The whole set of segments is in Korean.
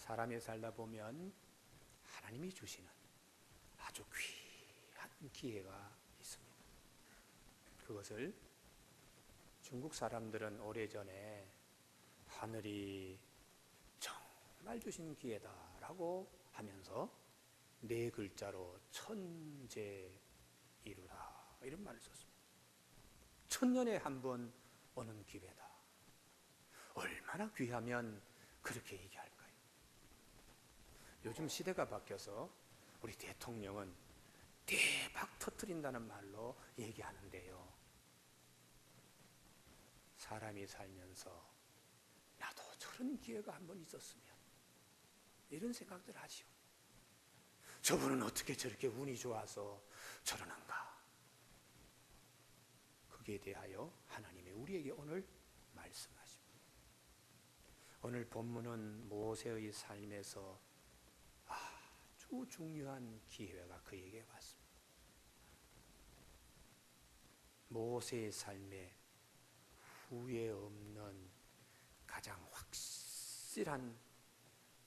사람이 살다 보면 하나님이 주시는 아주 귀한 기회가 있습니다. 그것을 중국 사람들은 오래전에 하늘이 정말 주신 기회다라고 하면서 네 글자로 천재 이루라 이런 말을 썼습니다. 천년에 한 번 오는 기회다. 얼마나 귀하면 그렇게 얘기할까요? 요즘 시대가 바뀌어서 우리 대통령은 대박 터뜨린다는 말로 얘기하는데요. 사람이 살면서 나도 저런 기회가 한 번 있었으면 이런 생각들 하지요. 저분은 어떻게 저렇게 운이 좋아서 저러는가? 거기에 대하여 하나님이 우리에게 오늘 말씀하십니다. 오늘 본문은 모세의 삶에서 아주 중요한 기회가 그에게 왔습니다. 모세의 삶에 후회 없는 가장 확실한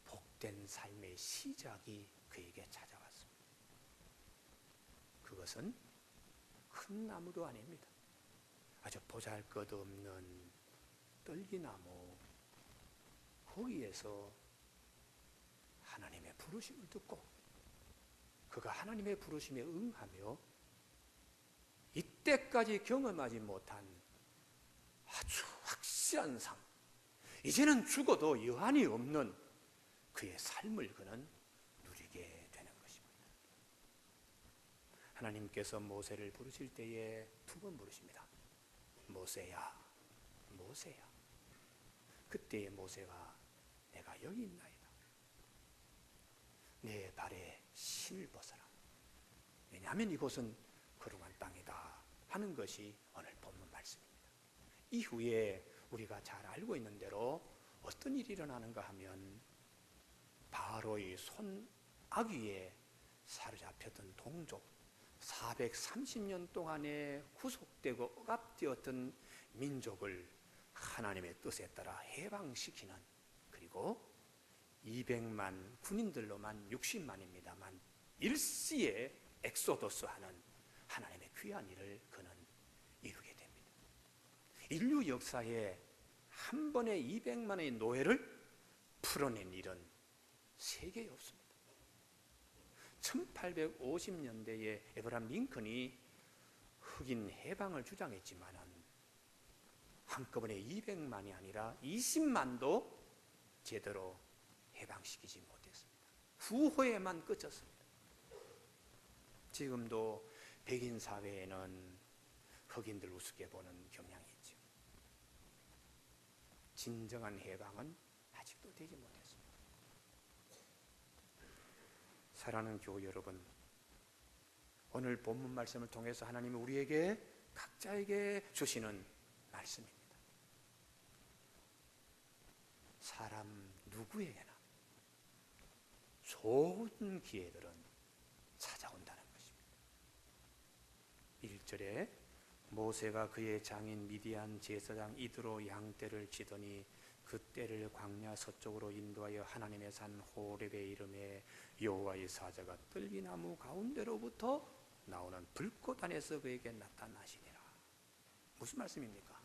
복된 삶의 시작이 그에게 찾아왔습니다. 그것은 큰 나무도 아닙니다. 아주 보잘것없는 떨기나무, 거기에서 하나님의 부르심을 듣고 그가 하나님의 부르심에 응하며 이때까지 경험하지 못한 아주 확실한 삶, 이제는 죽어도 여한이 없는 그의 삶을 그는 누리게 되는 것입니다. 하나님께서 모세를 부르실 때에 두 번 부르십니다. 모세야, 모세야. 그때의 모세가 내가 여기 있나이다. 내 발에 신을 벗어라. 왜냐하면 이곳은 거룩한 땅이다 하는 것이 오늘 본문 말씀입니다. 이후에 우리가 잘 알고 있는 대로 어떤 일이 일어나는가 하면 바로의 손아귀에 사로잡혔던 동족 430년 동안에 구속되고 억압되었던 민족을 하나님의 뜻에 따라 해방시키는, 그리고 200만 군인들로만 60만입니다만 일시에 엑소더스하는 하나님의 귀한 일을 그는 이루게 됩니다. 인류 역사에 한 번에 200만의 노예를 풀어낸 일은 세계에 없습니다. 1850년대에 에브라함 링컨이 흑인 해방을 주장했지만 한꺼번에 200만이 아니라 20만도 제대로 해방시키지 못했습니다. 후호에만 그쳤습니다. 지금도 백인 사회에는 흑인들 우습게 보는 경향이 있죠. 진정한 해방은 아직도 되지 못했습니다. 사랑하는 교우 여러분, 오늘 본문 말씀을 통해서 하나님이 우리에게 각자에게 주시는 말씀입니다. 사람 누구에게나 좋은 기회들은 찾아온다는 것입니다. 1절에 모세가 그의 장인 미디안 제사장 이드로 양떼를 치더니 그 떼를 광야 서쪽으로 인도하여 하나님의 산 호렙에 이름에 여호와의 사자가 떨기나무 가운데로부터 나오는 불꽃 안에서 그에게 나타나시니라. 무슨 말씀입니까?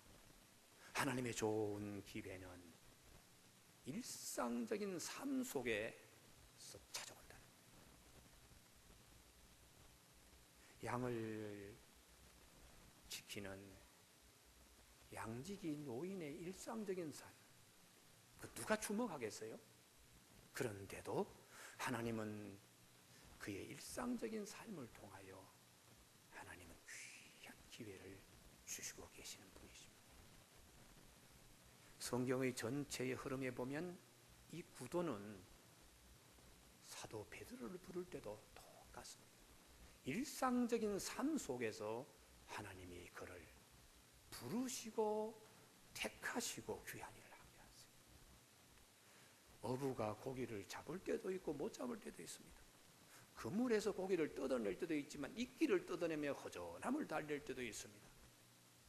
하나님의 좋은 기회는 일상적인 삶 속에서 찾아온다는 거예요. 양을 지키는 양지기 노인의 일상적인 삶, 누가 주목하겠어요? 그런데도 하나님은 그의 일상적인 삶을 통하여 하나님은 귀한 기회를 주시고 계시는 분이십니다. 성경의 전체의 흐름에 보면 이 구도는 사도 베드로를 부를 때도 똑같습니다. 일상적인 삶 속에서 하나님이 그를 부르시고 택하시고 귀한 일을 하게 하세요. 어부가 고기를 잡을 때도 있고 못 잡을 때도 있습니다. 그물에서 고기를 뜯어낼 때도 있지만 이끼를 뜯어내며 허전함을 달랠 때도 있습니다.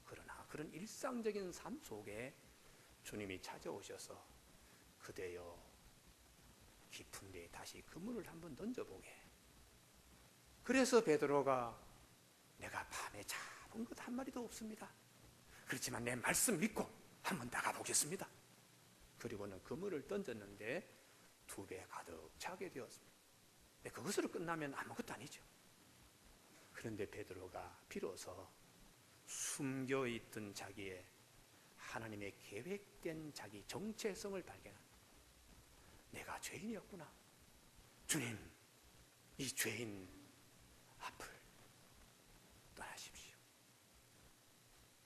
그러나 그런 일상적인 삶 속에 주님이 찾아오셔서 그대여 깊은 데에 다시 그물을 한번 던져보게. 그래서 베드로가 내가 밤에 잡은 것 한 마리도 없습니다. 그렇지만 내 말씀 믿고 한번 나가 보겠습니다. 그리고는 그물을 던졌는데 2배 가득 차게 되었습니다. 근데 그것으로 끝나면 아무것도 아니죠. 그런데 베드로가 비로소 숨겨있던 자기의 하나님의 계획된 자기 정체성을 발견합니다. 내가 죄인이었구나. 주님, 이 죄인 앞을 떠나십시오.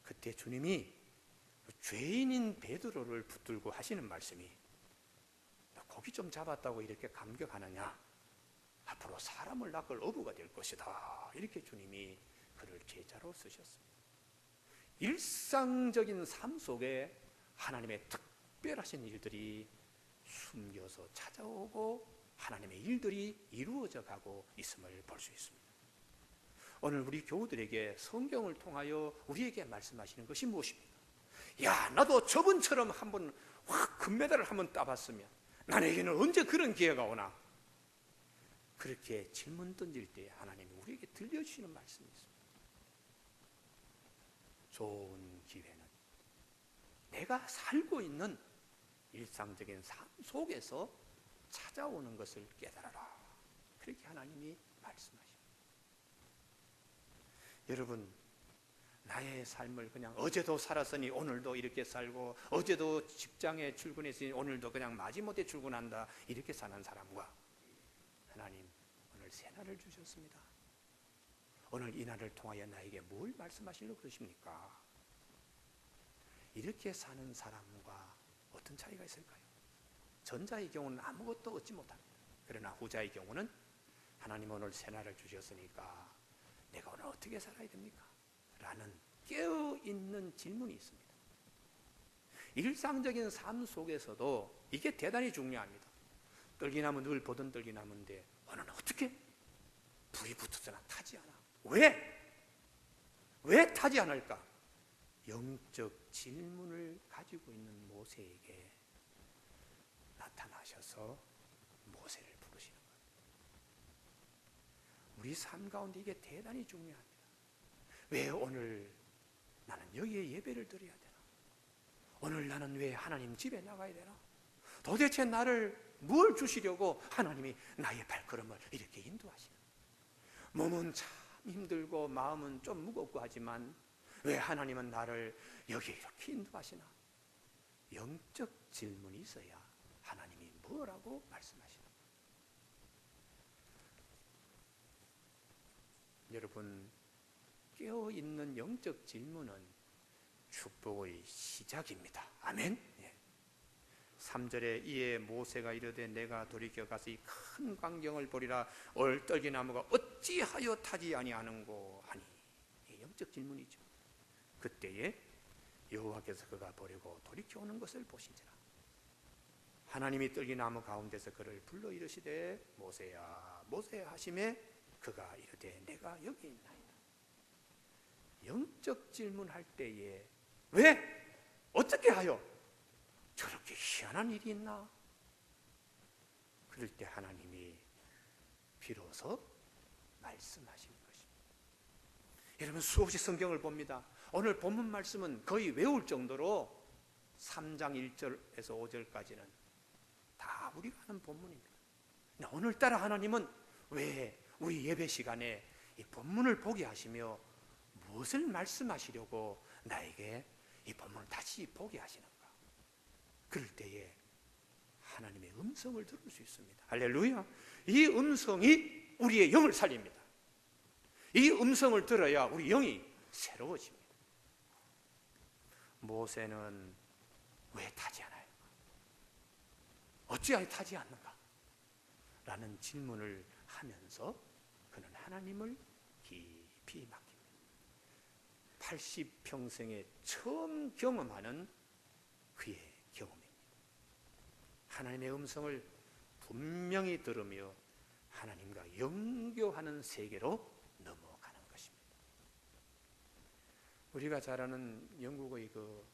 그때 주님이 죄인인 베드로를 붙들고 하시는 말씀이, 너 고기 좀 잡았다고 이렇게 감격하느냐? 앞으로 사람을 낚을 어부가 될 것이다. 이렇게 주님이 그를 제자로 쓰셨습니다. 일상적인 삶 속에 하나님의 특별하신 일들이 숨겨서 찾아오고 하나님의 일들이 이루어져 가고 있음을 볼 수 있습니다. 오늘 우리 교우들에게 성경을 통하여 우리에게 말씀하시는 것이 무엇입니까? 야, 나도 저번처럼 한번 확 금메달을 한번 따봤으면, 나에게는 언제 그런 기회가 오나? 그렇게 질문 던질 때 하나님이 우리에게 들려주시는 말씀이 있습니다. 좋은 기회는 내가 살고 있는 일상적인 삶 속에서 찾아오는 것을 깨달아라. 그렇게 하나님이 말씀하십니다. 여러분, 나의 삶을 그냥 어제도 살았으니 오늘도 이렇게 살고, 어제도 직장에 출근했으니 오늘도 그냥 마지못해 출근한다, 이렇게 사는 사람과, 하나님 오늘 새날을 주셨습니다. 오늘 이 날을 통하여 나에게 뭘 말씀하시려고 그러십니까? 이렇게 사는 사람과 어떤 차이가 있을까요? 전자의 경우는 아무것도 얻지 못합니다. 그러나 후자의 경우는 하나님 오늘 새날을 주셨으니까 내가 오늘 어떻게 살아야 됩니까? 라는 깨어있는 질문이 있습니다. 일상적인 삶 속에서도 이게 대단히 중요합니다. 떨기나무 늘 보던 떨기나무인데 오늘은 어떻게? 불이 붙어서나 타지 않아. 왜 타지 않을까? 영적 질문을 가지고 있는 모세에게 나타나셔서 모세를 부르시는 것. 우리 삶 가운데 이게 대단히 중요합니다. 왜 오늘 나는 여기에 예배를 드려야 되나? 오늘 나는 왜 하나님 집에 나가야 되나? 도대체 나를 뭘 주시려고 하나님이 나의 발걸음을 이렇게 인도하시나? 몸은 참 힘들고 마음은 좀 무겁고 하지만 왜 하나님은 나를 여기에 이렇게 인도하시나? 영적 질문이 있어야 하나님이 뭐라고 말씀하시나? 여러분, 깨어있는 영적 질문은 축복의 시작입니다. 아멘. 3절에 이에 모세가 이르되 내가 돌이켜 가서 이 큰 광경을 보리라. 얼떨기나무가 어찌하여 타지 아니하는고 하니. 영적 질문이죠. 그때에 여호와께서 그가 보려고 돌이켜 오는 것을 보신지라. 하나님이 떨기나무 가운데서 그를 불러 이르시되 모세야 모세야 하심에 그가 이르되 내가 여기 있나이다. 영적 질문할 때에 왜? 어떻게 하여? 저렇게 희한한 일이 있나? 그럴 때 하나님이 비로소 말씀하시는 것입니다. 여러분, 수없이 성경을 봅니다. 오늘 본문 말씀은 거의 외울 정도로 3장 1절에서 5절까지는 다 우리가 아는 본문입니다. 오늘따라 하나님은 왜 우리 예배 시간에 이 본문을 보게 하시며 무엇을 말씀하시려고 나에게 이 본문을 다시 보게 하시는가? 그럴 때에 하나님의 음성을 들을 수 있습니다. 할렐루야. 이 음성이 우리의 영을 살립니다. 이 음성을 들어야 우리 영이 새로워집니다. 모세는 왜 타지 않아요? 어찌하여 타지 않는가? 라는 질문을 하면서 그는 하나님을 깊이 맡깁니다. 80평생에 처음 경험하는 그의 경험입니다. 하나님의 음성을 분명히 들으며 하나님과 영교하는 세계로 넘어가는 것입니다. 우리가 잘 아는 영국의 그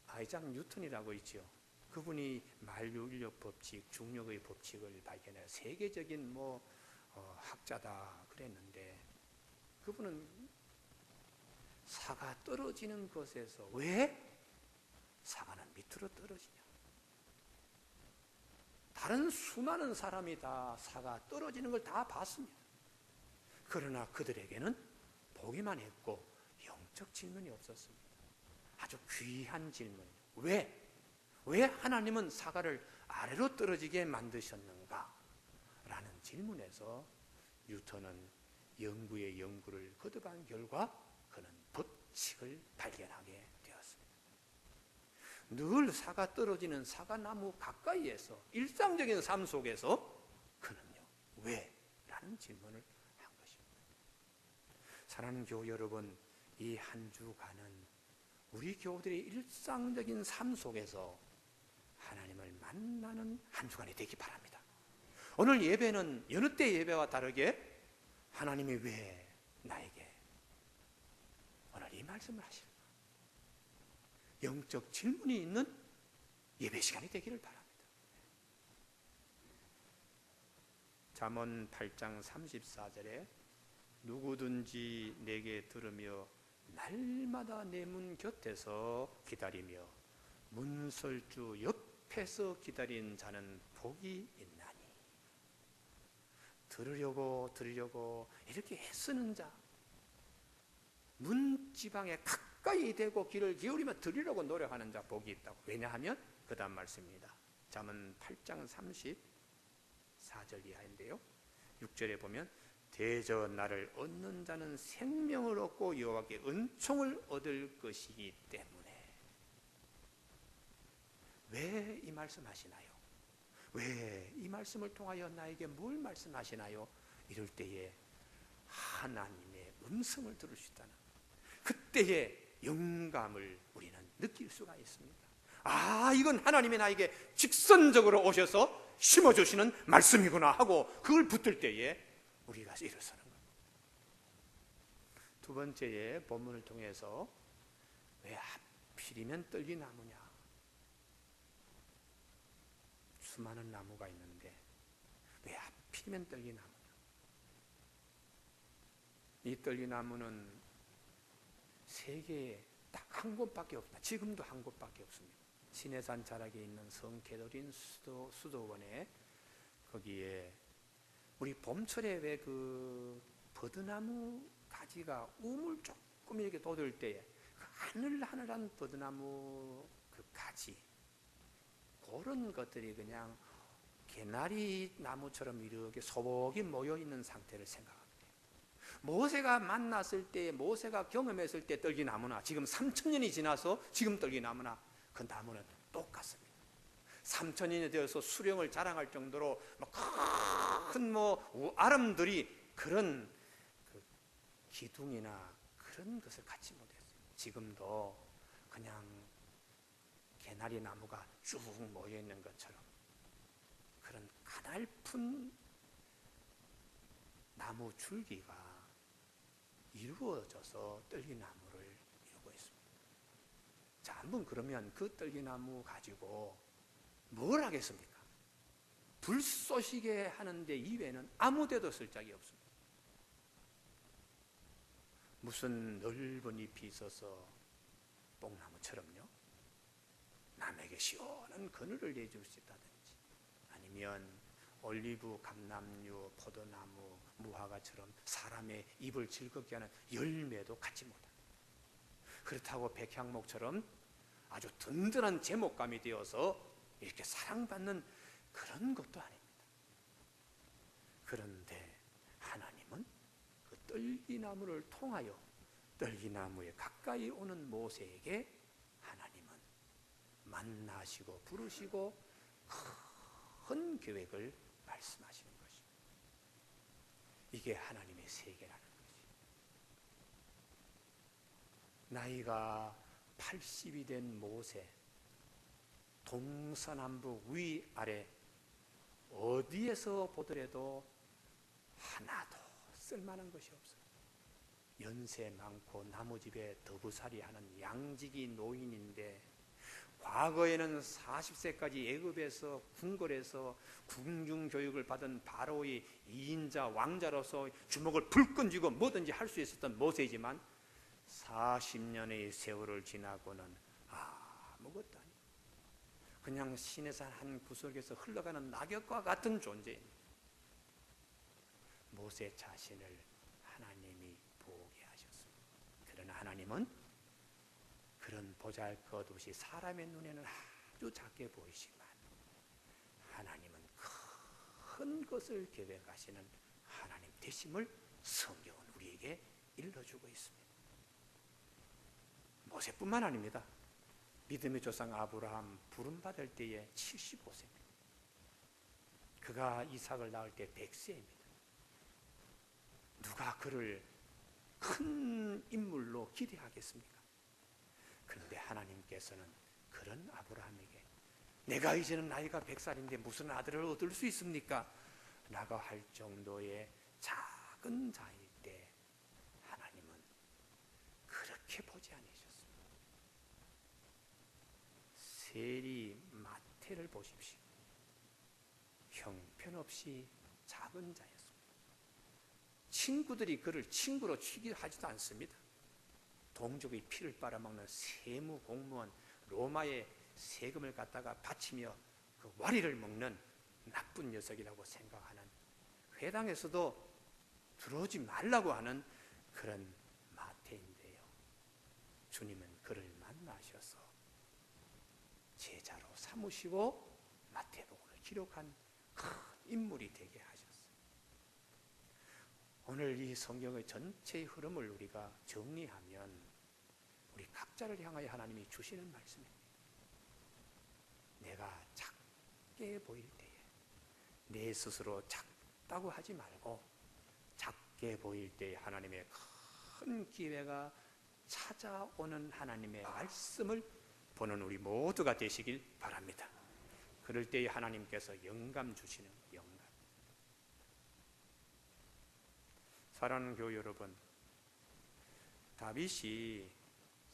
아이작 뉴턴이라고 있죠. 그분이 만유인력 법칙, 중력의 법칙을 발견해 세계적인 학자다 그랬는데, 그분은 사가 떨어지는 것에서 왜 사가는 밑으로 떨어지냐? 다른 수많은 사람이 다 사가 떨어지는 걸 다 봤습니다. 그러나 그들에게는 보기만 했고 영적 질문이 없었습니다. 아주 귀한 질문. 왜 하나님은 사가를 아래로 떨어지게 만드셨는가? 라는 질문에서 뉴턴은 연구의 연구를 거듭한 결과 그는 법칙을 발견하게 되었습니다. 늘 사가 떨어지는 사과나무 가까이에서 일상적인 삶 속에서 그는요, 왜? 라는 질문을 한 것입니다. 사랑하는 교우 여러분, 이 한 주간은 우리 교우들의 일상적인 삶 속에서 하나님을 만나는 한 주간이 되기 바랍니다. 오늘 예배는 여느 때 예배와 다르게 하나님이 왜 나에게 오늘 이 말씀을 하실까? 영적 질문이 있는 예배 시간이 되기를 바랍니다. 잠언 8장 34절에 누구든지 내게 들으며 날마다 내 문 곁에서 기다리며 문설주 옆에서 기다린 자는 복이 있나니. 들으려고 이렇게 애쓰는 자, 문지방에 가까이 대고 귀를 기울이며 들으려고 노력하는 자 복이 있다고. 왜냐하면 그 다음 말씀입니다. 잠언 8장 34절 이하인데요, 6절에 보면 대저 나를 얻는 자는 생명을 얻고 여호와께 은총을 얻을 것이기 때문에. 왜 이 말씀 하시나요? 왜 이 말씀을 통하여 나에게 뭘 말씀하시나요? 이럴 때에 하나님의 음성을 들을 수 있다는, 그때의 영감을 우리는 느낄 수가 있습니다. 아, 이건 하나님이 나에게 직선적으로 오셔서 심어주시는 말씀이구나 하고 그걸 붙들 때에 우리가 일어서는 겁니다. 두 번째의 본문을 통해서 왜 하필이면 떨기나무냐? 수많은 나무가 있는데 왜 하필이면 떨기나무냐? 이 떨기나무는 세계에 딱 한 곳밖에 없습니다. 지금도 한 곳밖에 없습니다. 시내산 자락에 있는 성캐더린 수도원에, 거기에 우리 봄철에 왜 그 버드나무 가지가 우물 조금 이렇게 돋을 때에 그 하늘하늘한 버드나무 그 가지, 그런 것들이 그냥 개나리 나무처럼 이렇게 소복이 모여 있는 상태를 생각합니다. 모세가 만났을 때, 모세가 경험했을 때 떨기나무나 지금 3000년이 지나서 지금 떨기나무나 그 나무는 똑같습니다. 3000년이 되어서 수령을 자랑할 정도로 큰 아름들이 그런 기둥이나 그런 것을 갖지 못했어요. 지금도 그냥 개나리 나무가 쭉 모여 있는 것처럼 그런 가냘픈 나무 줄기가 이루어져서 떨기나무를 이루고 있습니다. 자, 한번 그러면 그 떨기나무 가지고 뭘 하겠습니까? 불 쏘시게 하는데 이외에는 아무 데도 쓸 적이 없습니다. 무슨 넓은 잎이 있어서 뽕나무처럼요, 남에게 시원한 그늘을 내줄 수 있다든지, 아니면 올리브, 감람류, 포도나무, 무화과처럼 사람의 입을 즐겁게 하는 열매도 갖지 못합니다. 그렇다고 백향목처럼 아주 든든한 제목감이 되어서 이렇게 사랑받는 그런 것도 아닙니다. 그런데 하나님은 그 떨기나무를 통하여 떨기나무에 가까이 오는 모세에게 하나님은 만나시고 부르시고 큰 계획을 말씀하시는 것입니다. 이게 하나님의 세계라는 것이. 나이가 80이 된 모세, 동서남북 위아래 어디에서 보더라도 하나도 쓸만한 것이 없어요. 연세 많고 나무집에 더부살이 하는 양직이 노인인데 과거에는 40세까지 애굽에서 궁궐에서 궁중교육을 받은 바로의 2인자 왕자로서 주먹을 불끈 쥐고 뭐든지 할 수 있었던 모세이지만 40년의 세월을 지나고는 아무것도 아니에요. 그냥 시내산 한 구석에서 흘러가는 낙엽과 같은 존재입니다. 모세 자신을 하나님이 보게 하셨습니다. 그러나 하나님은 그런 보잘것없이 사람의 눈에는 아주 작게 보이지만 하나님은 큰 것을 계획하시는 하나님 되심을 성경은 우리에게 일러주고 있습니다. 모세뿐만 아닙니다. 믿음의 조상 아브라함 부름받을 때에 75세입니다. 그가 이삭을 낳을 때 100세입니다. 누가 그를 큰 인물로 기대하겠습니까? 그런데 하나님께서는 그런 아브라함에게 내가 이제는 나이가 100살인데 무슨 아들을 얻을 수 있습니까? 라고 할 정도의 작은 자일 때 하나님은 그렇게 보지 않으셨습니다. 세리 마태를 보십시오. 형편없이 작은 자였습니다. 친구들이 그를 친구로 취급하지도 않습니다. 동족의 피를 빨아먹는 세무 공무원, 로마의 세금을 갖다가 바치며 그 와리를 먹는 나쁜 녀석이라고 생각하는, 회당에서도 들어오지 말라고 하는 그런 마태인데요, 주님은 그를 만나셔서 제자로 삼으시고 마태복음을 기록한 큰 인물이 되게 하셨어요. 오늘 이 성경의 전체의 흐름을 우리가 정리하면 우리 각자를 향하여 하나님이 주시는 말씀입니다. 내가 작게 보일 때에 내 스스로 작다고 하지 말고 작게 보일 때에 하나님의 큰 기회가 찾아오는 하나님의 말씀을 보는 우리 모두가 되시길 바랍니다. 그럴 때에 하나님께서 영감 주시는 영감. 사랑하는 교회 여러분, 다윗이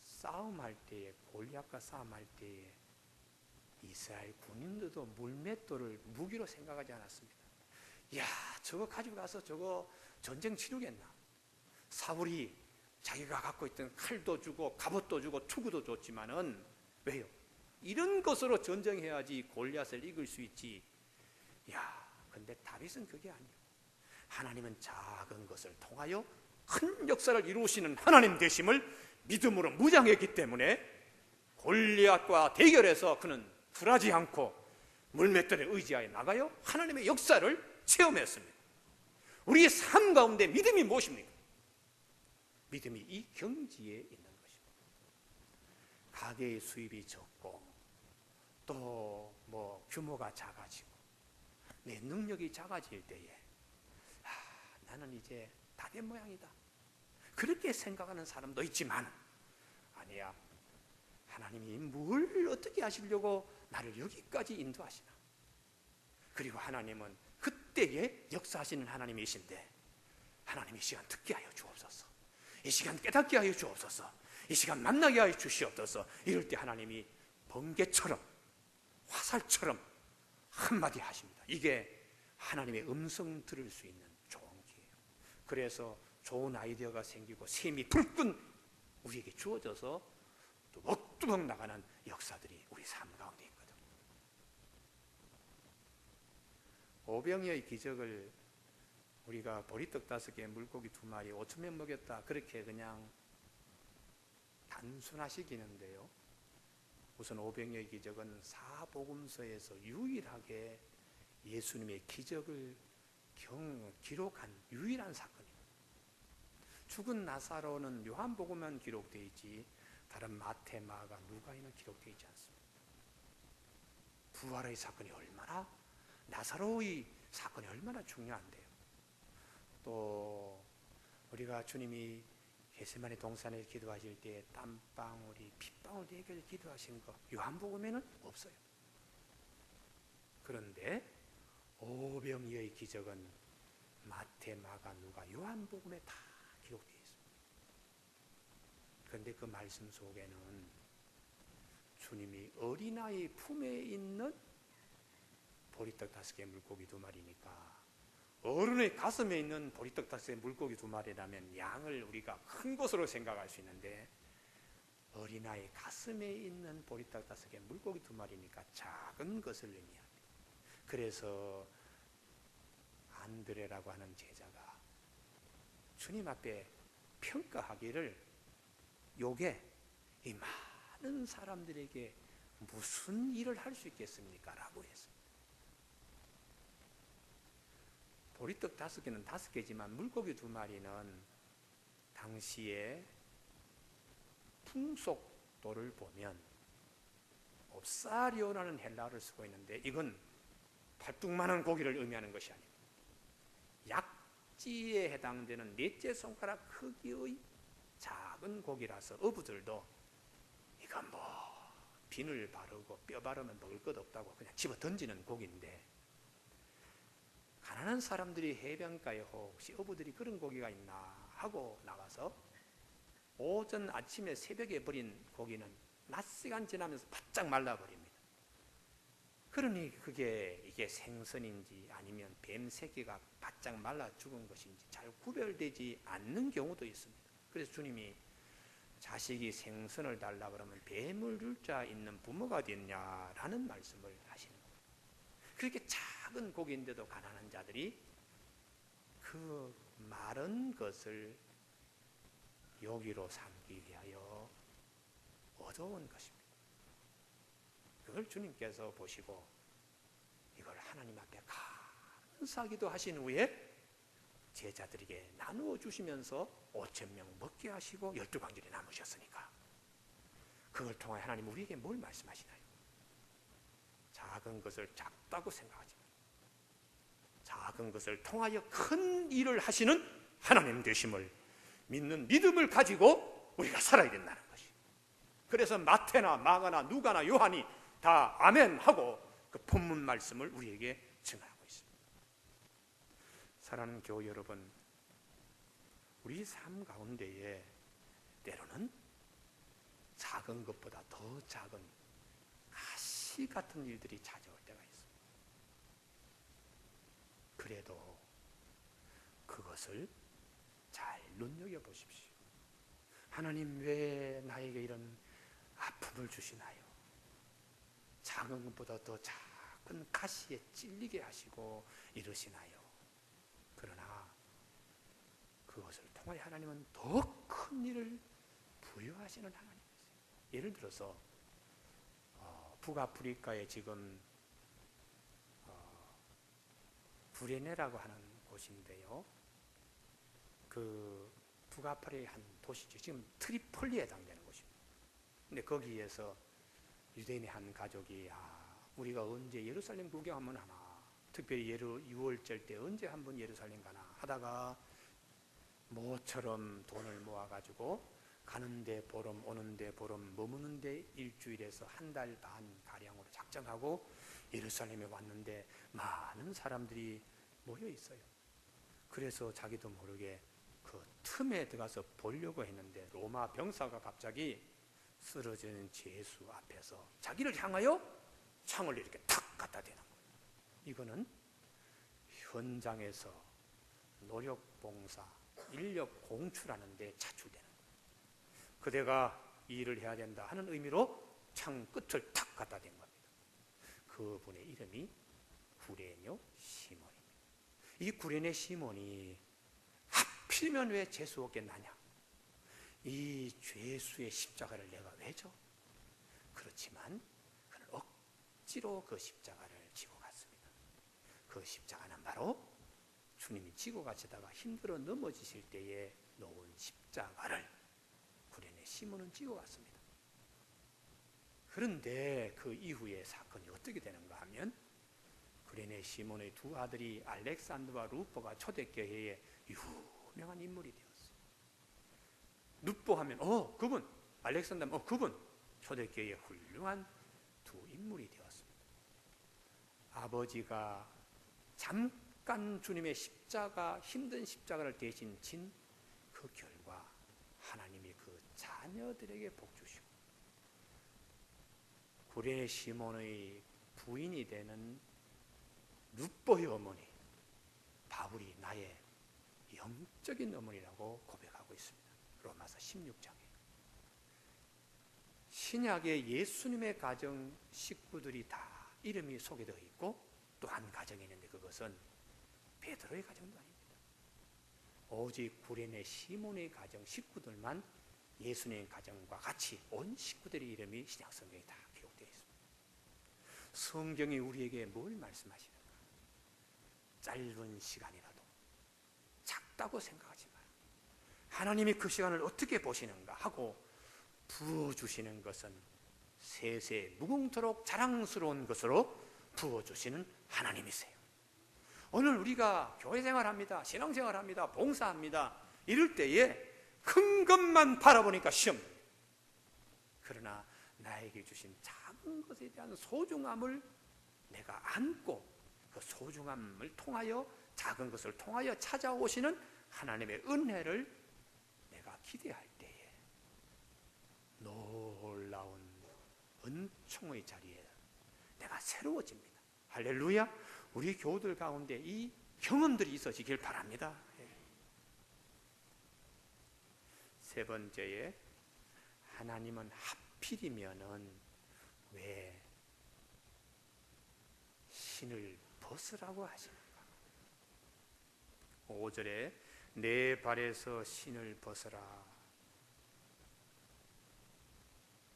싸움할 때에, 골리앗과 싸움할 때에 이스라엘 군인들도 물맷돌을 무기로 생각하지 않았습니다. 야, 저거 가지고 가서 저거 전쟁 치르겠나? 사울이 자기가 갖고 있던 칼도 주고 갑옷도 주고 투구도 줬지만은 왜요? 이런 것으로 전쟁해야지 골리앗을 이길 수 있지. 야, 근데 다윗은 그게 아니에요. 하나님은 작은 것을 통하여 큰 역사를 이루시는 하나님 되심을 믿음으로 무장했기 때문에 골리앗과 대결해서 그는 굴하지 않고 물맷돌에 의지하여 나가요 하나님의 역사를 체험했습니다. 우리의 삶 가운데 믿음이 무엇입니까? 믿음이 이 경지에 있는 것입니다. 가계의 수입이 적고 또 뭐 규모가 작아지고 내 능력이 작아질 때에 나는 이제 다 된 모양이다, 그렇게 생각하는 사람도 있지만 아니야, 하나님이 뭘 어떻게 하시려고 나를 여기까지 인도하시나? 그리고 하나님은 그때에 역사하시는 하나님이신데 하나님 이 시간 듣게 하여 주옵소서, 이 시간 깨닫게 하여 주옵소서, 이 시간 만나게 하여 주시옵소서. 이럴 때 하나님이 번개처럼 화살처럼 한마디 하십니다. 이게 하나님의 음성 들을 수 있는 좋은 기회예요. 그래서 좋은 아이디어가 생기고 셈이 불끈 우리에게 주어져서 또 먹뚜벅 나가는 역사들이 우리 삶 가운데 있거든요. 오병이어의 기적을 우리가 보리떡 5개, 물고기 2마리, 5,000명 먹였다, 그렇게 그냥 단순하시기는데요, 우선 오병이어의 기적은 사복음서에서 유일하게 예수님의 기적을 기록한 유일한 사건입니다. 죽은 나사로는 요한복음만 기록되어 있지 다른 마태, 마가, 누가에는 기록되어 있지 않습니다. 부활의 사건이 얼마나, 나사로의 사건이 얼마나 중요한데요. 또 우리가 주님이 겟세마네 동산에 기도하실 때 땀방울이 핏방울 되게 기도하신 거 요한복음에는 없어요. 그런데 오병이어의 기적은 마태, 마가, 누가, 요한복음에 다 기록되어 있습니다. 그런데 그 말씀 속에는 주님이 어린아이 품에 있는 보리떡 5개 물고기 2마리니까 어른의 가슴에 있는 보리떡 5개 물고기 2마리라면 양을 우리가 큰 것으로 생각할 수 있는데 어린아이 가슴에 있는 보리떡 5개 물고기 2마리니까 작은 것을 의미합니다. 그래서 안드레라고 하는 제자가 주님 앞에 평가하기를 요게 이 많은 사람들에게 무슨 일을 할 수 있겠습니까? 라고 했습니다. 보리떡 5개는 5개지만 물고기 2마리는 당시에 풍속도를 보면 옵사리오라는 헬라어를 쓰고 있는데 이건 팔뚝만한 고기를 의미하는 것이 아닙니다. 약지에 해당되는 넷째 손가락 크기의 작은 고기라서 어부들도 이건 뭐 비늘 바르고 뼈 바르면 먹을 것 없다고 그냥 집어 던지는 고기인데 가난한 사람들이 해변가에 혹시 어부들이 그런 고기가 있나 하고 나가서 오전 아침에 새벽에 버린 고기는 낮 시간 지나면서 바짝 말라버립니다. 그러니 이게 생선인지 아니면 뱀 새끼가 바짝 말라 죽은 것인지 잘 구별되지 않는 경우도 있습니다. 그래서 주님이 자식이 생선을 달라 그러면 뱀을 줄 자 있는 부모가 어디 있냐라는 말씀을 하시는 거예요. 그렇게 작은 고기인데도 가난한 자들이 그 마른 것을 요기로 삼기 위하여 얻어온 것입니다. 그걸 주님께서 보시고 이걸 하나님 앞에 감사기도 하신 후에 제자들에게 나누어 주시면서 5,000명 먹게 하시고 12광절이 남으셨으니까 그걸 통해 하나님 우리에게 뭘 말씀하시나요? 작은 것을 작다고 생각하지 말고 작은 것을 통하여 큰 일을 하시는 하나님 되심을 믿는 믿음을 가지고 우리가 살아야 된다는 것이. 그래서 마태나 마가나 누가나 요한이 다 아멘 하고 그 본문 말씀을 우리에게 증하고 있습니다. 사랑하는 교우 여러분, 우리 삶 가운데에 때로는 작은 것보다 더 작은 가시 같은 일들이 찾아올 때가 있습니다. 그래도 그것을 잘 눈여겨보십시오. 하나님 왜 나에게 이런 아픔을 주시나요? 작은 것보다 더 작은 가시에 찔리게 하시고 이러시나요? 그러나 그것을 통해 하나님은 더 큰 일을 부여하시는 하나님이세요. 예를 들어서 북아프리카에 지금 구레네라고 하는 곳인데요. 그 북아프리카의 한 도시죠. 지금 트리폴리에 해당되는 곳입니다. 근데 거기에서 유대인의 한 가족이 우리가 언제 예루살렘 구경하면 하나, 특별히 6월절 때 언제 한번 예루살렘 가나 하다가 모처럼 돈을 모아가지고 가는데 보름, 오는데 보름, 머무는데 일주일에서 한 달 반 가량으로 작정하고 예루살렘에 왔는데 많은 사람들이 모여 있어요. 그래서 자기도 모르게 그 틈에 들어가서 보려고 했는데 로마 병사가 갑자기 쓰러지는 예수 앞에서 자기를 향하여 창을 이렇게 탁 갖다 대는 거예요. 이거는 현장에서 노력봉사, 인력 공출하는 데 차출되는 거예요. 그대가 이 일을 해야 된다 하는 의미로 창 끝을 탁 갖다 댄 겁니다. 그분의 이름이 구레네 시몬입니다. 이 구레네 시몬이 하필이면 왜 재수 없겠느냐? 이 죄수의 십자가를 내가 왜 져? 그렇지만 그는 억지로 그 십자가를 지고 갔습니다. 그 십자가는 바로 주님이 지고 가시다가 힘들어 넘어지실 때에 놓은 십자가를 구레네 시몬은 지고 갔습니다. 그런데 그 이후에 사건이 어떻게 되는가 하면 구레네 시몬의 두 아들이 알렉산더와 루포가 초대교회의 유명한 인물이 되었어요. 루포하면 그분, 알렉산더면 그분, 초대교회의 훌륭한 두 인물이 되었습니다. 아버지가 잠깐 주님의 십자가, 힘든 십자가를 대신 진 그 결과 하나님이 그 자녀들에게 복 주시고 구레네 시몬의 부인이 되는 룻보의 어머니 바울이 나의 영적인 어머니라고 고백하고 있습니다. 로마서 16장에. 신약의 예수님의 가정 식구들이 다 이름이 소개되어 있고 또 한 가정이 있는데 그것은 베드로의 가정도 아닙니다. 오직 구레네 시몬의 가정 식구들만 예수님의 가정과 같이 온 식구들의 이름이 신약 성경에 다 기록되어 있습니다. 성경이 우리에게 뭘 말씀하시는가? 짧은 시간이라도 작다고 생각하지 마라. 하나님이 그 시간을 어떻게 보시는가 하고 부어주시는 것은 세세 무궁토록 자랑스러운 것으로 부어주시는 하나님이세요. 오늘 우리가 교회 생활합니다, 신앙생활합니다, 봉사합니다 이럴 때에 큰 것만 바라보니까 시험. 그러나 나에게 주신 작은 것에 대한 소중함을 내가 안고 그 소중함을 통하여 작은 것을 통하여 찾아오시는 하나님의 은혜를 내가 기대할 때에 놀라운 은총의 자리에 내가 새로워집니다. 할렐루야. 우리 교우들 가운데 이 경험들이 있어지길 바랍니다. 세 번째에 하나님은 하필이면은 왜 신을 벗으라고 하시는가? 5절에 내 발에서 신을 벗어라.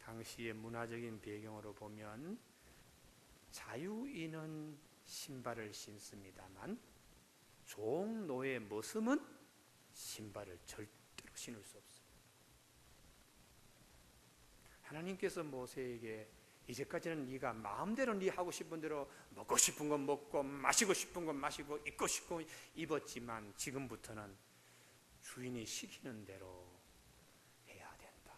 당시의 문화적인 배경으로 보면 자유인은 신발을 신습니다만 종노의 모습은 신발을 절대로 신을 수 없습니다. 하나님께서 모세에게 이제까지는 네가 마음대로 네 하고 싶은 대로 먹고 싶은 건 먹고 마시고 싶은 건 마시고 입고 싶은 건 입었지만 지금부터는 주인이 시키는 대로 해야 된다.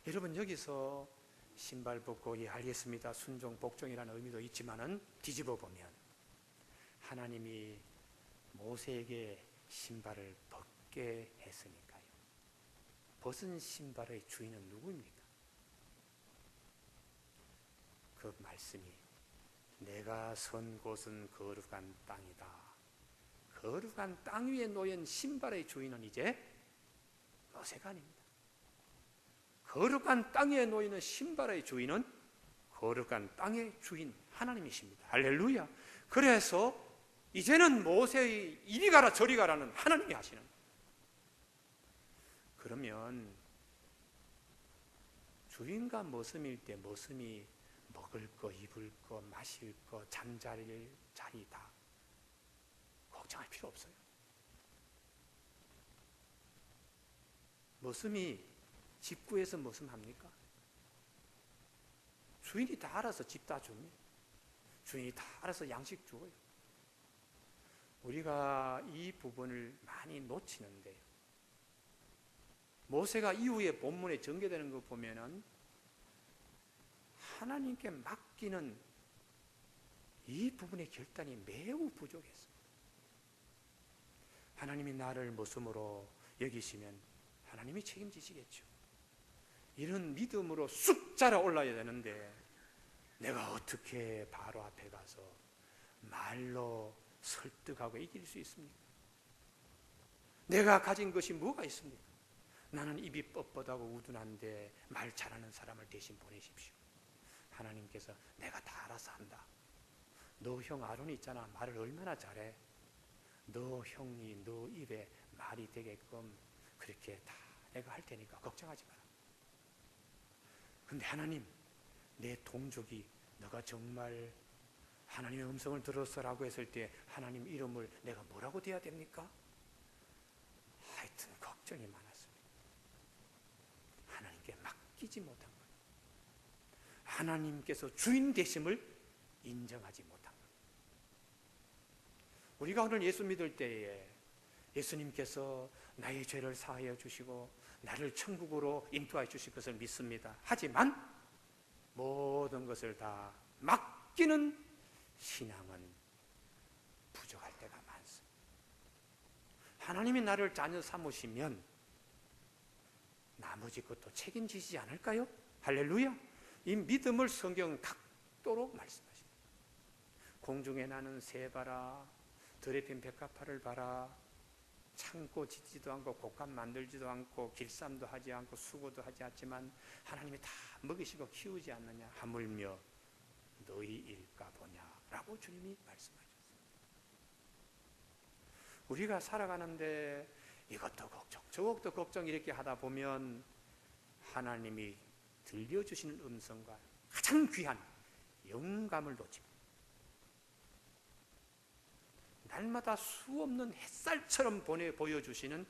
여러분 여기서 신발 벗고 예 알겠습니다 순종 복종이라는 의미도 있지만은 뒤집어 보면 하나님이 모세에게 신발을 벗게 했으니까요. 벗은 신발의 주인은 누구입니까? 그 말씀이 내가 선 곳은 거룩한 땅이다. 거룩한 땅 위에 놓인 신발의 주인은 이제 모세가 아닙니다. 거룩한 땅에 놓이는 신발의 주인은 거룩한 땅의 주인 하나님이십니다. 할렐루야. 그래서 이제는 모세의 이리 가라 저리 가라는 하나님이 하시는 거예요. 그러면 주인과 머슴일 때 머슴이 먹을 거, 입을 거, 마실 거, 잠잘 자리 다 걱정할 필요 없어요. 머슴이 집 구해서 머슴합니까? 주인이 다 알아서 집 다 줍니다. 주인이 다 알아서 양식 주어요. 우리가 이 부분을 많이 놓치는데요. 모세가 이후에 본문에 전개되는 거 보면은 하나님께 맡기는 이 부분의 결단이 매우 부족했습니다. 하나님이 나를 머슴으로 여기시면 하나님이 책임지시겠죠. 이런 믿음으로 쑥 자라 올라야 되는데 내가 어떻게 바로 앞에 가서 말로 설득하고 이길 수 있습니까? 내가 가진 것이 뭐가 있습니까? 나는 입이 뻣뻣하고 우둔한데 말 잘하는 사람을 대신 보내십시오. 하나님께서 내가 다 알아서 한다. 너 형 아론이 있잖아. 말을 얼마나 잘해. 너 형이 너 입에 말이 되게끔 그렇게 다 내가 할 테니까 걱정하지 마라. 근데 하나님, 내 동족이 너가 정말 하나님의 음성을 들었어라고 했을 때 하나님 이름을 내가 뭐라고 대해야 됩니까? 하여튼 걱정이 많았습니다. 하나님께 맡기지 못한 거예요. 하나님께서 주인 되심을 인정하지 못한 거예요. 우리가 오늘 예수 믿을 때에 예수님께서 나의 죄를 사하여 주시고 나를 천국으로 인도해 주실 것을 믿습니다. 하지만 모든 것을 다 맡기는 신앙은 부족할 때가 많습니다. 하나님이 나를 자녀 삼으시면 나머지 것도 책임지시지 않을까요? 할렐루야. 이 믿음을 성경은 각도로 말씀하십니다. 공중에 나는 새 봐라, 들에 핀 백합화를 봐라. 참고 짓지도 않고 곡간 만들지도 않고 길쌈도 하지 않고 수고도 하지 않지만 하나님이 다 먹이시고 키우지 않느냐, 하물며 너희 일까 보냐라고 주님이 말씀하셨어요. 우리가 살아가는데 이것도 걱정 저것도 걱정 이렇게 하다 보면 하나님이 들려주시는 음성과 가장 귀한 영감을 놓칩니다. 날마다 수없는 햇살처럼 보여주시는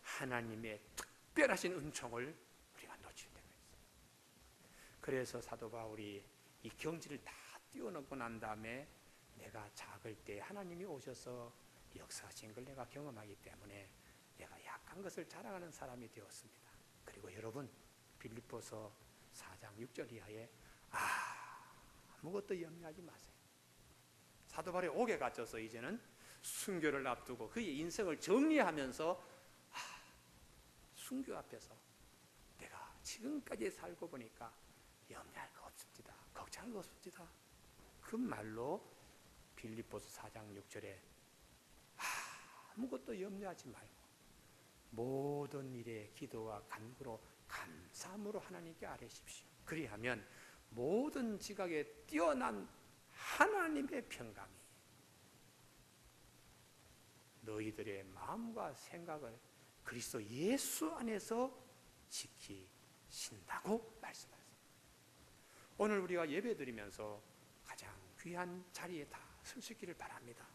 하나님의 특별하신 은총을 우리가 놓칠 때가 있어요. 그래서 사도 바울이 이 경지를 다 뛰어넘고 난 다음에 내가 작을 때 하나님이 오셔서 역사하신 걸 내가 경험하기 때문에 내가 약한 것을 자랑하는 사람이 되었습니다. 그리고 여러분, 빌립보서 4장 6절 이하에 아무것도 염려하지 마세요. 사도 바울이 옥에 갇혀서 이제는 순교를 앞두고 그의 인생을 정리하면서 순교 앞에서 내가 지금까지 살고 보니까 염려할 거 없습니다. 걱정할 거 없습니다. 그 말로 빌립보서 4장 6절에 아무것도 염려하지 말고 모든 일에 기도와 간구로 감사함으로 하나님께 아뢰십시오. 그리하면 모든 지각에 뛰어난 하나님의 평강이 너희들의 마음과 생각을 그리스도 예수 안에서 지키신다고 말씀하셨습니다. 오늘 우리가 예배 드리면서 가장 귀한 자리에 다 설 수 있기를 바랍니다.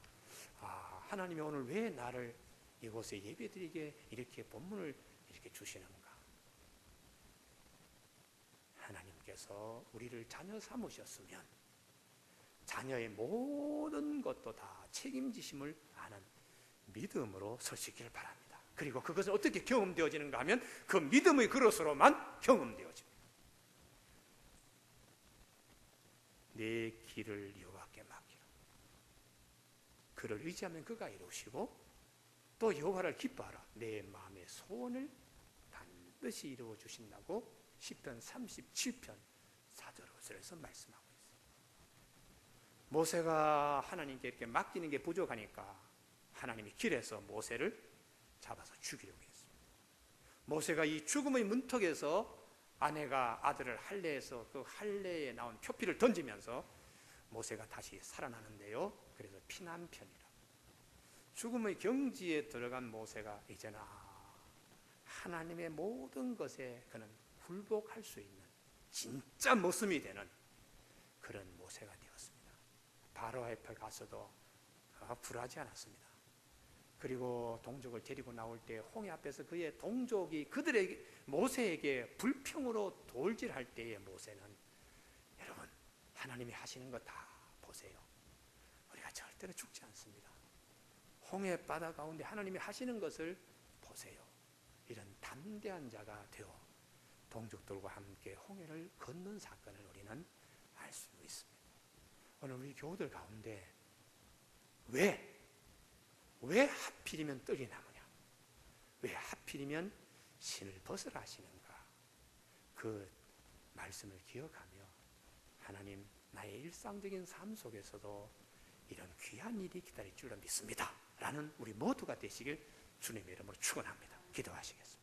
하나님이 오늘 왜 나를 이곳에 예배 드리게 이렇게 본문을 이렇게 주시는가? 하나님께서 우리를 자녀 삼으셨으면 자녀의 모든 것도 다 책임지심을 아는 믿음으로 설 수 있기를 바랍니다. 그리고 그것은 어떻게 경험되어지는가 하면 그 믿음의 그릇으로만 경험되어집니다. 내 길을 여호와께 맡기라. 그를 의지하면 그가 이루시고 또 여호와를 기뻐하라. 내 마음의 소원을 반드시 이루어 주신다고 시편 37편 4절 5절에서 말씀하고 있어요. 모세가 하나님께 이렇게 맡기는 게 부족하니까 하나님이 길에서 모세를 잡아서 죽이려고 했습니다. 모세가 이 죽음의 문턱에서 아내가 아들을 할례해서 그 할례에 나온 표피를 던지면서 모세가 다시 살아나는데요. 그래서 피난편이라. 죽음의 경지에 들어간 모세가 이제는 하나님의 모든 것에 그는 굴복할 수 있는 진짜 모습이 되는 그런 모세가 되었습니다. 바로 앞에 가서도 불하지 않았습니다. 그리고 동족을 데리고 나올 때 홍해 앞에서 그의 동족이 그들에게 모세에게 불평으로 돌질할 때의 모세는 여러분 하나님이 하시는 거 다 보세요. 우리가 절대로 죽지 않습니다. 홍해 바다 가운데 하나님이 하시는 것을 보세요. 이런 담대한 자가 되어 동족들과 함께 홍해를 걷는 사건을 우리는 알 수 있습니다. 오늘 우리 교우들 가운데 왜 하필이면 떡이 나무냐? 왜 하필이면 신을 벗으라 하시는가? 그 말씀을 기억하며 하나님 나의 일상적인 삶 속에서도 이런 귀한 일이 기다릴 줄로 믿습니다 라는 우리 모두가 되시길 주님의 이름으로 축원합니다. 기도하시겠습니다.